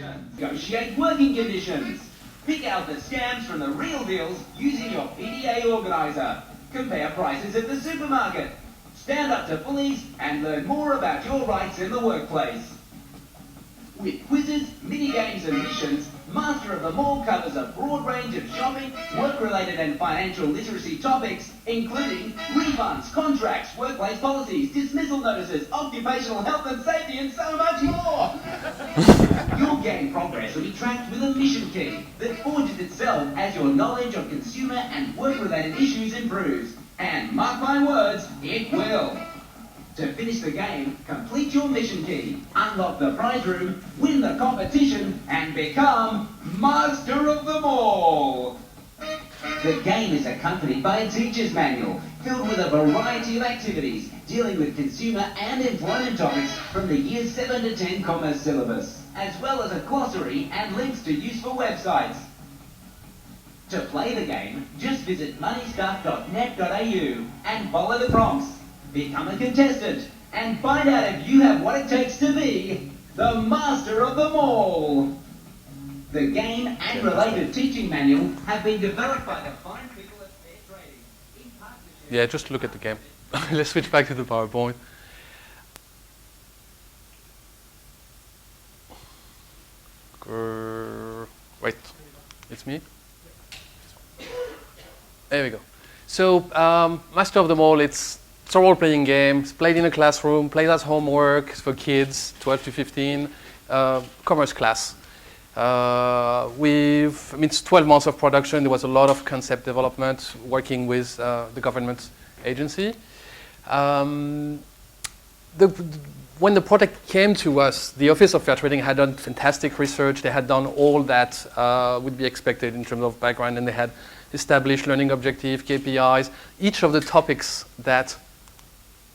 conditions. Negotiate working conditions. Pick out the scams from the real deals using your PDA organizer. Compare prices at the supermarket. Stand up to bullies and learn more about your rights in the workplace. With quizzes, mini-games and missions, Master of them All covers a broad range of shopping, work-related and financial literacy topics, including refunds, contracts, workplace policies, dismissal notices, occupational health and safety, and so much more. Your game progress will be tracked with a mission key that forges itself as your knowledge of consumer and work-related issues improves. And mark my words, it will. To finish the game, complete your mission key, unlock the prize room, win the competition, and become Master of them All. The game is accompanied by a teacher's manual filled with a variety of activities dealing with consumer and employment topics from the Years 7 to 10 Commerce syllabus, as well as a glossary and links to useful websites. To play the game, just visit moneystuff.net.au and follow the prompts. Become a contestant and find out if you have what it takes to be the Master of them All. The game and related teaching manual have been developed by the fine people at Fair Trading in partnership. Yeah, just look at the game. Let's switch back to the PowerPoint. Wait, it's me? There we go. So, Master of them All, it's a role-playing game. It's played in a classroom, played as homework for kids, 12 to 15, commerce class. It's 12 months of production. There was a lot of concept development, working with the government agency. When the product came to us, the Office of Fair Trading had done fantastic research. They had done all that would be expected in terms of background, and they had established learning objective, KPIs. Each of the topics that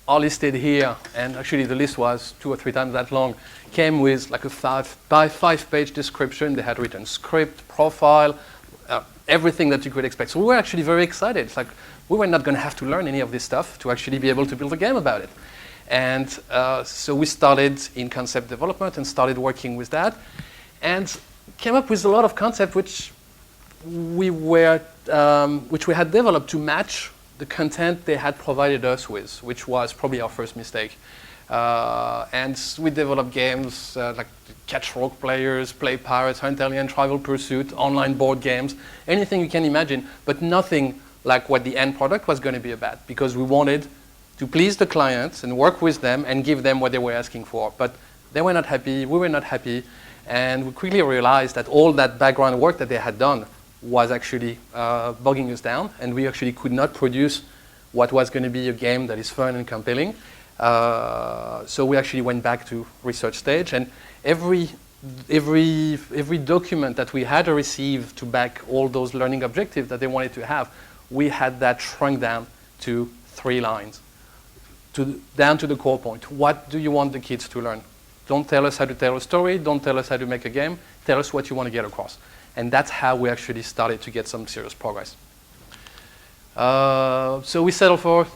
are listed here, and actually the list was 2 or 3 times that long, came with like a 5-page description. They had written script, profile, everything that you could expect. So we were actually very excited. It's like we were not going to have to learn any of this stuff to actually be able to build a game about it. And so we started in concept development and started working with that, and came up with a lot of concepts which we had developed to match the content they had provided us with, which was probably our first mistake. And we developed games like Catch Rogue Players, Play Pirates, Hunt Alien, Tribal Pursuit, online board games, anything you can imagine, but nothing like what the end product was going to be about, because we wanted to please the clients and work with them and give them what they were asking for. But they were not happy, we were not happy, and we quickly realized that all that background work that they had done was actually bogging us down, and we actually could not produce what was going to be a game that is fun and compelling. So we actually went back to research stage, and every document that we had to receive to back all those learning objectives that they wanted to have, we had that shrunk down to 3 lines, down to the core point. What do you want the kids to learn? Don't tell us how to tell a story, don't tell us how to make a game, tell us what you want to get across. And that's how we actually started to get some serious progress. So we settled for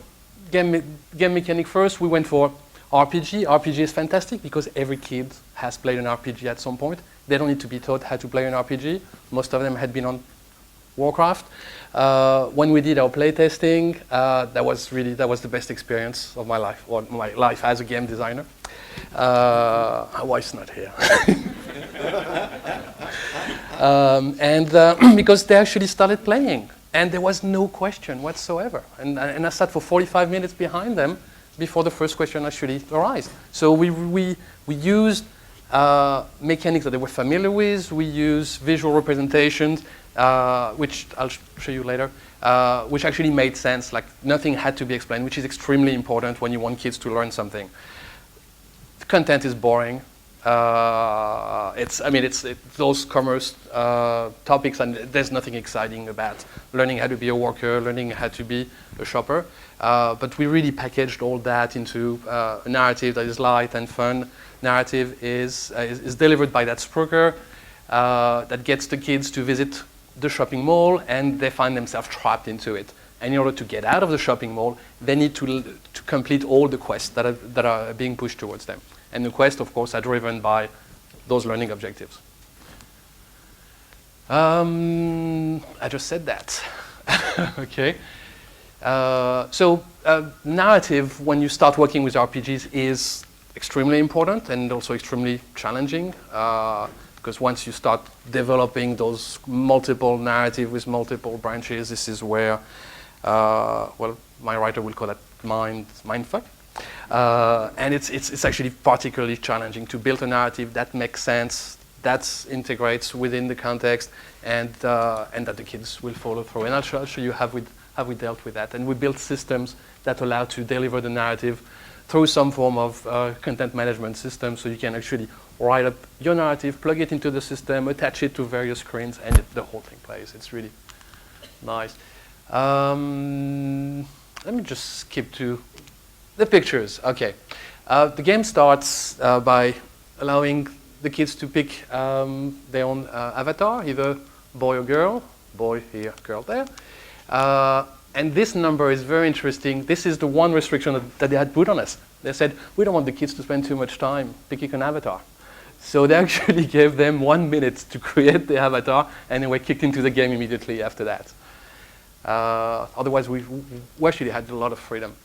game mechanic first. We went for RPG. RPG is fantastic because every kid has played an RPG at some point. They don't need to be taught how to play an RPG. Most of them had been on Warcraft. When we did our playtesting, that was the best experience of my life, or my life as a game designer. My wife's not here. Because they actually started playing, and there was no question whatsoever. And I sat for 45 minutes behind them before the first question actually arose. So we used mechanics that they were familiar with. We used visual representations, which I'll show you later, which actually made sense. Like nothing had to be explained, which is extremely important when you want kids to learn something. The content is boring. It's those commerce topics, and there's nothing exciting about learning how to be a worker, learning how to be a shopper. But we really packaged all that into a narrative that is light and fun. Narrative is delivered by that spruker that gets the kids to visit the shopping mall, and they find themselves trapped into it. And in order to get out of the shopping mall, they need to complete all the quests that are being pushed towards them. And the quests, of course, are driven by those learning objectives. I just said that. Okay. So narrative, when you start working with RPGs, is extremely important and also extremely challenging, because once you start developing those multiple narrative with multiple branches, this is where, well, my writer will call that mindfuck. And it's actually particularly challenging to build a narrative that makes sense, that integrates within the context, and that the kids will follow through. And I'll show you how we dealt with that. And we built systems that allow to deliver the narrative through some form of content management system, so you can actually write up your narrative, plug it into the system, attach it to various screens, and the whole thing plays. It's really nice. Let me just skip to the pictures. Okay. The game starts by allowing the kids to pick their own avatar, either boy or girl. Boy here, girl there. And this number is very interesting. This is the one restriction that they had put on us. They said, we don't want the kids to spend too much time picking an avatar. So they actually gave them 1 minute to create the avatar, and they were kicked into the game immediately after that. Otherwise, we actually had a lot of freedom.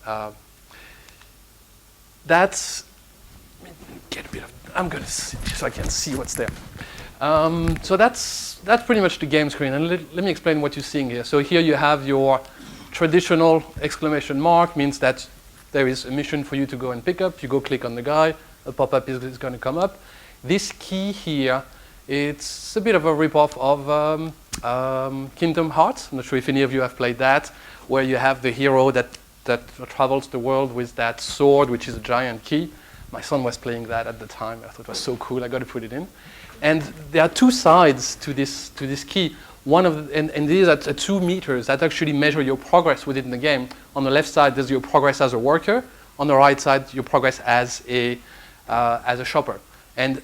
That's, get a bit of, I'm going to see so I can see what's there. So that's pretty much the game screen. And let me explain what you're seeing here. So here you have your traditional exclamation mark, means that there is a mission for you to go and pick up. You go click on the guy, a pop-up is going to come up. This key here, it's a bit of a rip-off of Kingdom Hearts. I'm not sure if any of you have played that, where you have the hero that travels the world with that sword, which is a giant key. My son was playing that at the time. I thought it was so cool. I got to put it in. And there are two sides to this key. One of and these are 2 meters that actually measure your progress within the game. On the left side, there's your progress as a worker. On the right side, your progress as a shopper. And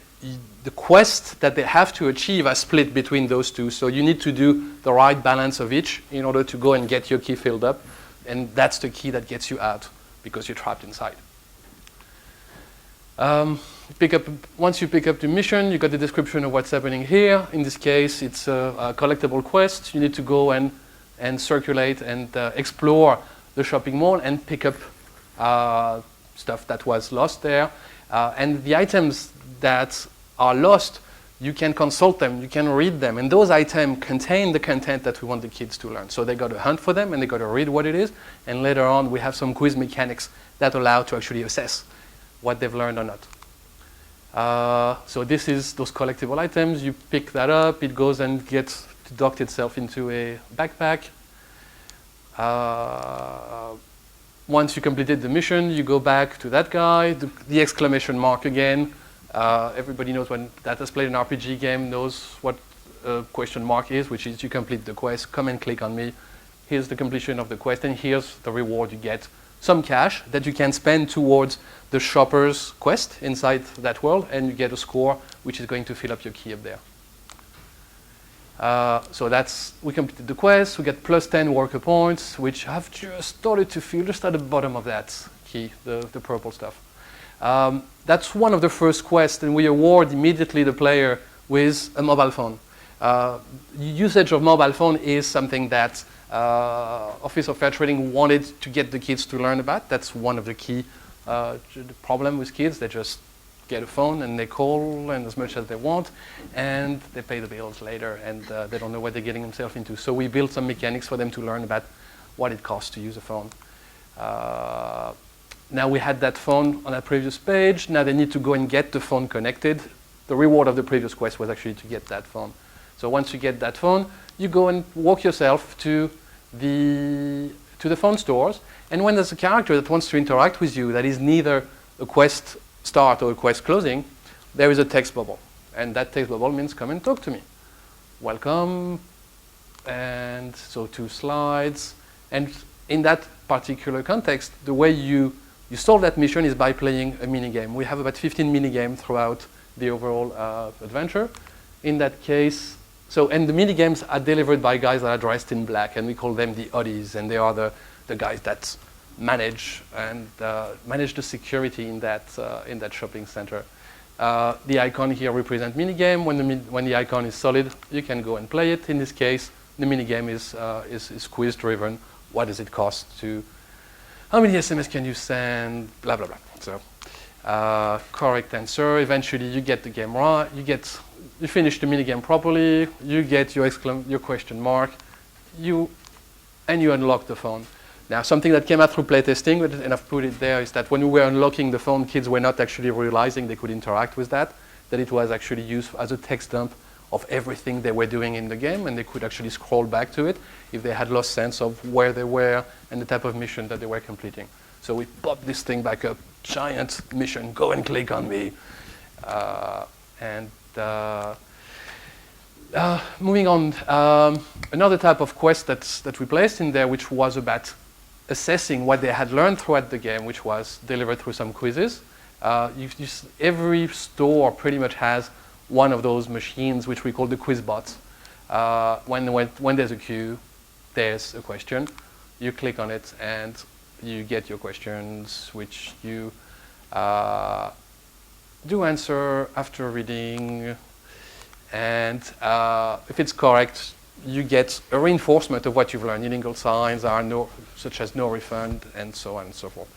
the quest that they have to achieve are split between those two. So you need to do the right balance of each in order to go and get your key filled up. And that's the key that gets you out because you're trapped inside. Once you pick up the mission, you got the description of what's happening here. In this case, it's a collectible quest. You need to go and circulate and explore the shopping mall and pick up stuff that was lost there. And the items that are lost, you can consult them, you can read them, and those items contain the content that we want the kids to learn. So they got to hunt for them and they got to read what it is, and later on we have some quiz mechanics that allow to actually assess what they've learned or not. So this is those collectible items. You pick that up, it goes and gets docked itself into a backpack. Once you completed the mission, you go back to that guy, the exclamation mark again. Everybody knows when that has played an RPG game knows what question mark is, which is you complete the quest, come and click on me. Here's the completion of the quest, and here's the reward you get. Some cash that you can spend towards the shopper's quest inside that world, and you get a score which is going to fill up your key up there. So we completed the quest, we get plus 10 worker points, which have just started to fill just at the bottom of that key, the purple stuff. That's one of the first quests, and we award immediately the player with a mobile phone. Usage of mobile phone is something that Office of Fair Trading wanted to get the kids to learn about. That's one of the key problem with kids. They just get a phone and they call and as much as they want, and they pay the bills later, and they don't know what they're getting themselves into. So we built some mechanics for them to learn about what it costs to use a phone. Now we had that phone on that previous page. Now they need to go and get the phone connected. The reward of the previous quest was actually to get that phone. So once you get that phone, you go and walk yourself to the phone stores. And when there's a character that wants to interact with you that is neither a quest start or a quest closing, there is a text bubble. And that text bubble means come and talk to me. Welcome. And so 2 slides. And in that particular context, the way you solve that mission is by playing a mini-game. We have about 15 mini-games throughout the overall adventure. In that case, and the mini-games are delivered by guys that are dressed in black, and we call them the Oddies, and they are the guys that manage the security in that shopping center. The icon here represents minigame. When the icon is solid, you can go and play it. In this case, the minigame is quiz driven. What does it cost to? How many SMS can you send? Blah blah blah. So, correct answer. Eventually, you get the game right. You finish the minigame properly. You get your question mark. You unlock the phone. Now, something that came out through playtesting, and I've put it there, is that when we were unlocking the phone, kids were not actually realizing they could interact with that it was actually used as a text dump of everything they were doing in the game, and they could actually scroll back to it if they had lost sense of where they were and the type of mission that they were completing. So we popped this thing back up, giant mission, go and click on me. Moving on, another type of quest that we placed in there, which was about assessing what they had learned throughout the game, which was delivered through some quizzes. Every store pretty much has one of those machines, which we call the quiz bots. When there's a queue, there's a question. You click on it, and you get your questions, which you do answer after reading. And if it's correct, you get a reinforcement of what you've learned. Illegal signs are such as no refund, and so on and so forth.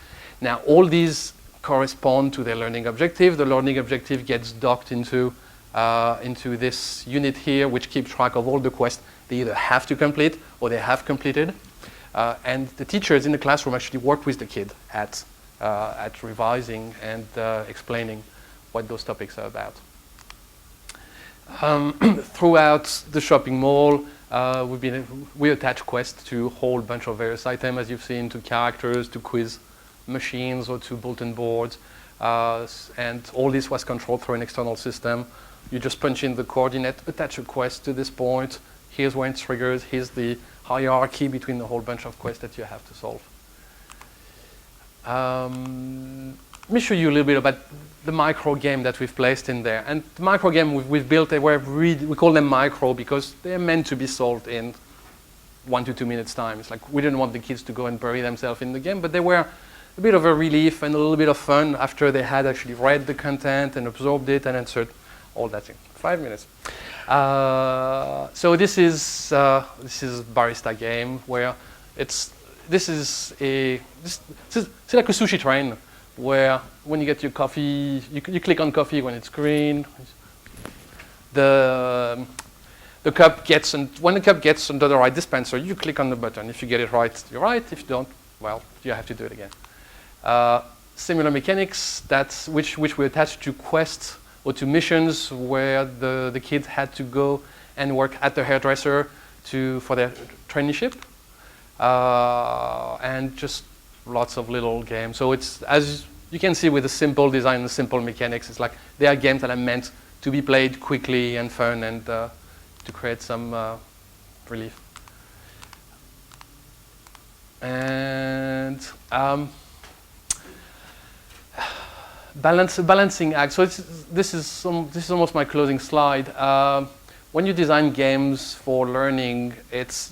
Now, all these correspond to their learning objective. The learning objective gets docked into this unit here, which keeps track of all the quests they either have to complete or they have completed. And the teachers in the classroom actually work with the kid at revising and explaining what those topics are about. Throughout the shopping mall, we attach quests to a whole bunch of various items, as you've seen, to characters, to quiz machines, or to bulletin boards. And all this was controlled through an external system. You just punch in the coordinate, attach a quest to this point. Here's where it triggers. Here's the hierarchy between the whole bunch of quests that you have to solve. Let me show you a little bit about the micro game that we've placed in there. And the micro game we've built, we call them micro because they're meant to be solved in 1 to 2 minutes time. It's like we didn't want the kids to go and bury themselves in the game, but they were a bit of a relief and a little bit of fun after they had actually read the content and absorbed it and answered all that in 5 minutes. So this is barista game where this is like a sushi train where when you get your coffee, you click on coffee when it's green. The cup gets, when the cup gets under the right dispenser, you click on the button. If you get it right, you're right. If you don't, well, you have to do it again. Similar mechanics which we attach to quests or to missions where the kids had to go and work at the hairdresser for their traineeship, and just lots of little games. So it's, as you can see with the simple design and simple mechanics, it's like they are games that are meant to be played quickly and fun and to create some relief. And balancing act. So this is almost my closing slide. When you design games for learning, it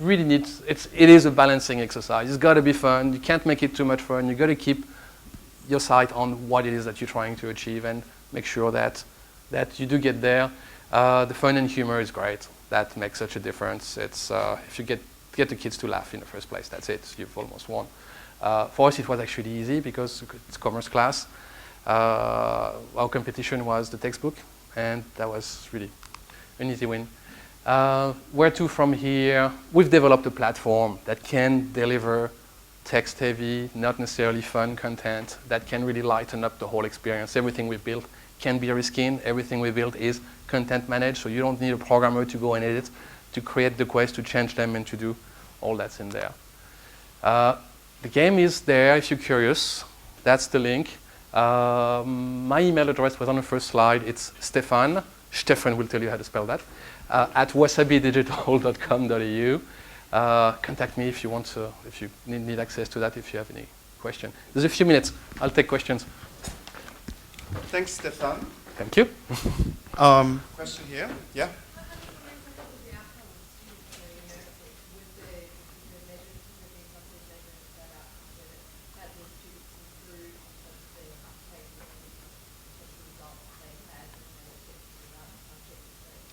is a balancing exercise. It's got to be fun. You can't make it too much fun. You got to keep your sight on what it is that you're trying to achieve and make sure that you do get there. The fun and humor is great. That makes such a difference. It's if you get the kids to laugh in the first place, that's it. You've almost won. For us, it was actually easy because it's commerce class. Our competition was the textbook, and that was really an easy win. Where to from here? We've developed a platform that can deliver text-heavy, not necessarily fun content that can really lighten up the whole experience. Everything we've built can be reskinned. Everything we built is content managed, so you don't need a programmer to go and edit, to create the quests, to change them, and to do all that's in there. The game is there if you're curious. That's the link. My email address was on the first slide. It's Stephane. Stephane will tell you how to spell that. At wasabidigital.com.au. Contact me if you want to, if you need access to that, if you have any question. There's a few minutes. I'll take questions. Thanks, Stephane. Thank you. Question here. Yeah.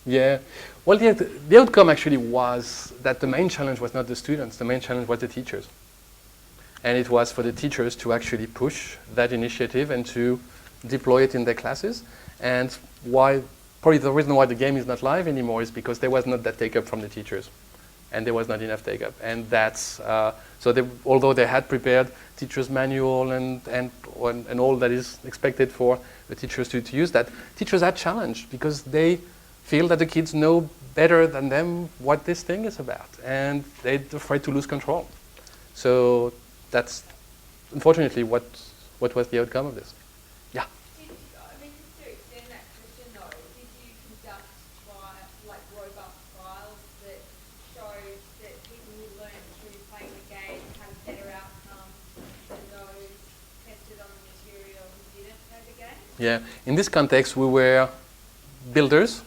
Yeah. Well, the outcome actually was that the main challenge was not the students, the main challenge was the teachers. And it was for the teachers to actually push that initiative and to deploy it in their classes. And probably the reason why the game is not live anymore is because there was not that take-up from the teachers. And there was not enough take-up. And that's, although they had prepared teachers' manual and all that is expected for the teachers to use that, teachers are challenged because they feel that the kids know better than them what this thing is about. And they're afraid to lose control. So that's unfortunately what was the outcome of this. Yeah. Just to extend that question though, did you conduct robust trials that showed that people who learned through playing the game had a better outcome than those tested on the material who didn't play the game? Yeah. In this context, we were builders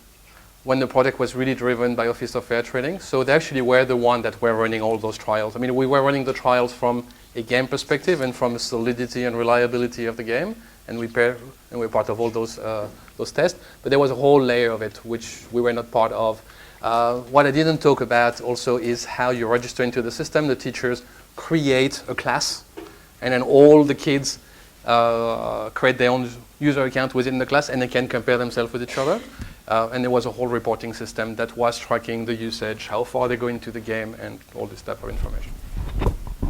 when the project was really driven by Office of Fair Trading. So they actually were the one that were running all those trials. I mean, we were running the trials from a game perspective and from the solidity and reliability of the game, and we're part of all those tests. But there was a whole layer of it which we were not part of. What I didn't talk about also is how you register into the system. The teachers create a class, and then all the kids create their own user account within the class, and they can compare themselves with each other. And there was a whole reporting system that was tracking the usage, how far they go into the game, and all this type of information.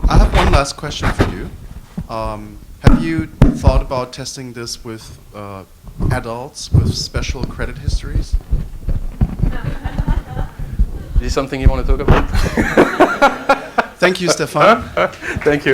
I have one last question for you. Have you thought about testing this with adults with special credit histories? Is this something you want to talk about? Thank you, Stephane. Thank you.